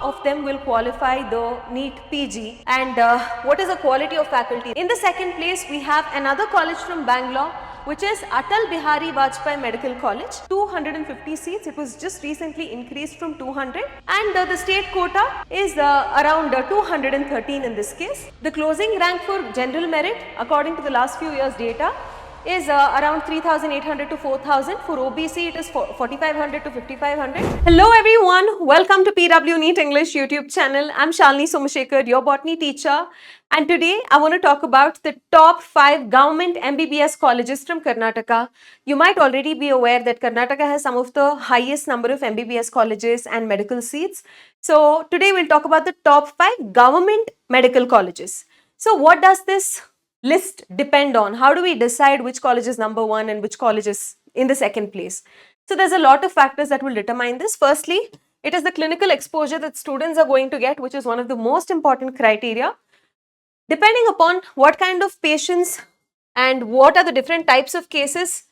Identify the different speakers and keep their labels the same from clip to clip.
Speaker 1: of them will qualify the NEET PG, and what is the quality of faculty? In the second place, we have another college from Bangalore, which is Atal Bihari Vajpayee Medical College, 250 seats. It was just recently increased from 200, and the state quota is around 213 in this case. The closing rank for general merit, according to the last few years data, is around 3,800 to 4,000. For OBC, it is 4,500 to 5,500. Hello everyone, welcome to PW NEET English YouTube channel. I'm Shalini Somashekar, your botany teacher, and today I want to talk about the top 5 government MBBS colleges from Karnataka. You might already be aware that Karnataka has some of the highest number of MBBS colleges and medical seats. So today we'll talk about the top 5 government medical colleges. So what does this list depend on? How do we decide which college is number 1 and which college is in the second place? So there's a lot of factors that will determine this. Firstly, it is the clinical exposure that students are going to get, which is one of the most important criteria. Depending upon what kind of patients and what are the different types of cases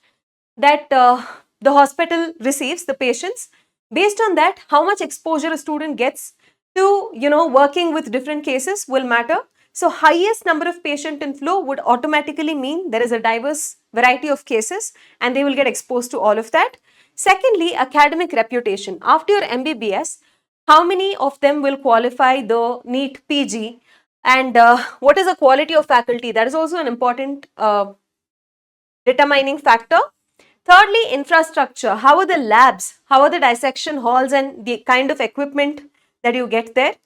Speaker 1: that the hospital receives, the patients, based on that, how much exposure a student gets to, working with different cases will matter. So highest number of patient inflow would automatically mean there is a diverse variety of cases and they will get exposed to all of that. Secondly, academic reputation. After your MBBS, how many of them will qualify the NEET PG, and what is the quality of faculty? That is also an important determining factor. Thirdly, infrastructure. How are the labs? How are the dissection halls and the kind of equipment that you get there?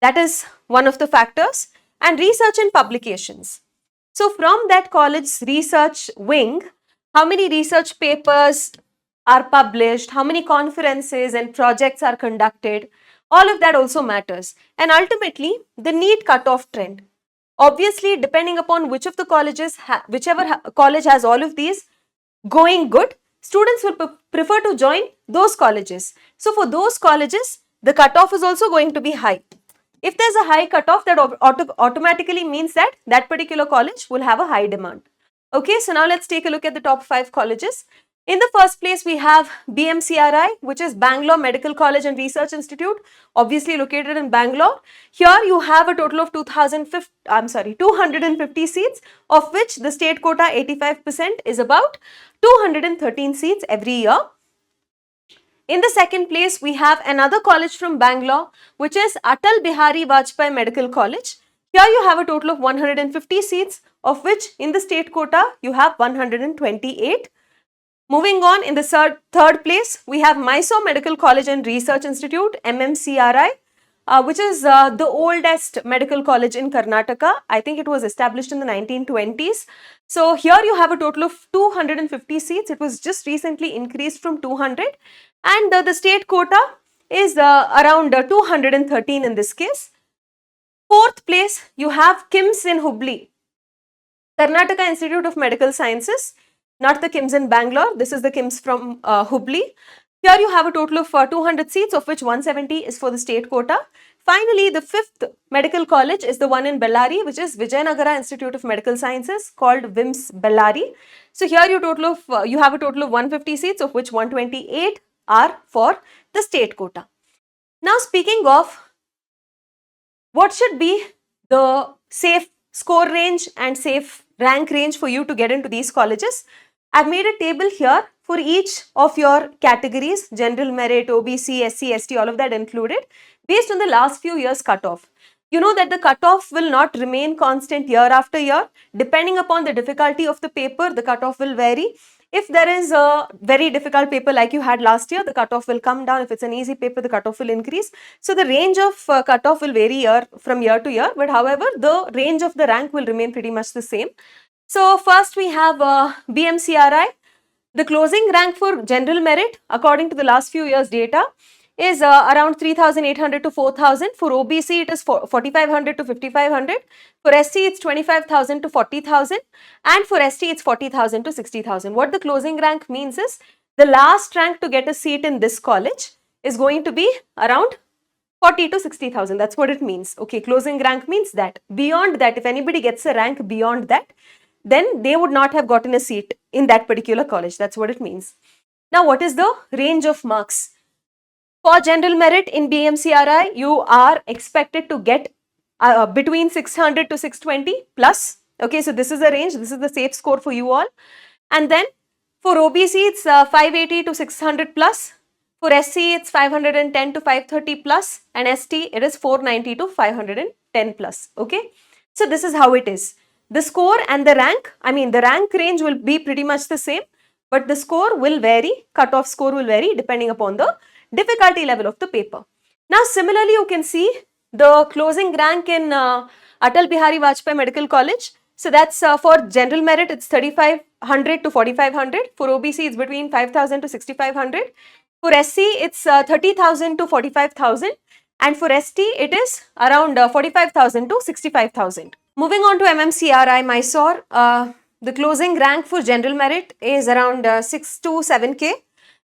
Speaker 1: That is one of the factors. And research and publications. So from that college's research wing, how many research papers are published, how many conferences and projects are conducted, all of that also matters. And ultimately, the NEET cutoff trend. Obviously, depending upon which of the colleges, whichever college has all of these going good, students will prefer to join those colleges. So for those colleges, the cutoff is also going to be high. If there's a high cutoff, that automatically means that that particular college will have a high demand. Okay, so now let's take a look at the top 5 colleges. In the first place, we have BMCRI, which is Bangalore Medical College and Research Institute, obviously located in Bangalore. Here you have a total of 250 seats, of which the state quota 85% is about 213 seats every year. In the second place, we have another college from Bangalore, which is Atal Bihari Vajpayee Medical College. Here you have a total of 150 seats, of which in the state quota, you have 128. Moving on, in the third place, we have Mysore Medical College and Research Institute, MMCRI, which is the oldest medical college in Karnataka. I think it was established in the 1920s. So here you have a total of 250 seats. It was just recently increased from 200. And the state quota is around 213 in this case. Fourth place, you have KIMS in Hubli, Karnataka Institute of Medical Sciences, not the KIMS in Bangalore. This is the KIMS from Hubli. Here you have a total of 200 seats, of which 170 is for the state quota. Finally, the fifth medical college is the one in Bellary, which is Vijayanagara Institute of Medical Sciences, called VIMS Bellary. So here you have a total of 150 seats, of which 128 are for the state quota. Now, speaking of what should be the safe score range and safe rank range for you to get into these colleges, I've made a table here for each of your categories: general merit, OBC, SC, ST, all of that included, based on the last few years cutoff. You know that the cutoff will not remain constant year after year. Depending upon the difficulty of the paper, the cutoff will vary. If there is a very difficult paper like you had last year, the cutoff will come down. If it's an easy paper, the cutoff will increase. So the range of cutoff will vary from year to year, but however, the range of the rank will remain pretty much the same. So first we have BMCRI. The closing rank for general merit, according to the last few years data, is around 3,800 to 4,000. For OBC, it is 4,500 to 5,500. For SC, it's 25,000 to 40,000. And for ST, it's 40,000 to 60,000. What the closing rank means is, the last rank to get a seat in this college is going to be around 40 to 60,000. That's what it means. Okay, closing rank means that. Beyond that, if anybody gets a rank beyond that, then they would not have gotten a seat in that particular college. That's what it means. Now, what is the range of marks? For general merit in BMCRI, you are expected to get between 600 to 620 plus. Okay, so this is the range, this is the safe score for you all. And then for OBC, it's 580 to 600 plus. For SC, it's 510 to 530 plus. And ST, it is 490 to 510 plus. Okay, so this is how it is. The score and the rank, the rank range will be pretty much the same, but the score will vary, cutoff score will vary depending upon the difficulty level of the paper. Now, similarly, you can see the closing rank in Atal Bihari Vajpayee Medical College. So that's for general merit, it's 3,500 to 4,500. For OBC, it's between 5,000 to 6,500. For SC, it's 30,000 to 45,000. And for ST, it is around 45,000 to 65,000. Moving on to MMCRI Mysore, the closing rank for general merit is around 6 to 7K.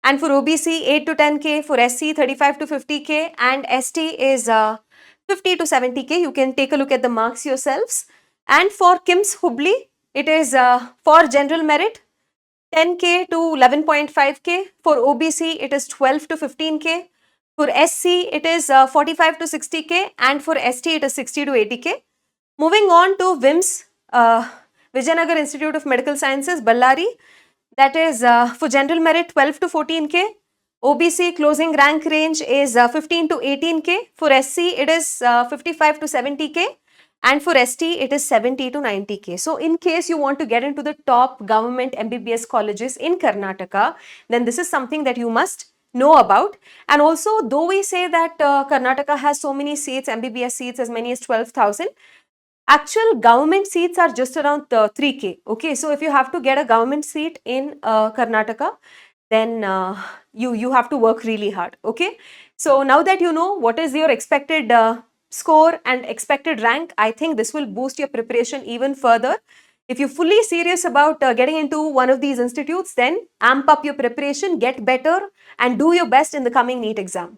Speaker 1: And for OBC, 8 to 10K, for SC, 35 to 50K, and ST is 50 to 70K. You can take a look at the marks yourselves. And for KIMS Hubli, it is for general merit, 10K to 11.5K. For OBC, it is 12 to 15K. For SC, it is 45 to 60K. And for ST, it is 60 to 80K. Moving on to VIMS, Vijayanagar Institute of Medical Sciences, Ballari. That is for general merit 12 to 14K. OBC closing rank range is 15 to 18K. For SC, it is 55 to 70K. And for ST, it is 70 to 90K. So in case you want to get into the top government MBBS colleges in Karnataka, then this is something that you must know about. And also, though we say that Karnataka has so many seats, MBBS seats as many as 12,000, actual government seats are just around 3K. Okay, so if you have to get a government seat in Karnataka, then you have to work really hard. Okay, so now that you know what is your expected score and expected rank, I think this will boost your preparation even further. If you're fully serious about getting into one of these institutes, then amp up your preparation, get better, and do your best in the coming NEET exam.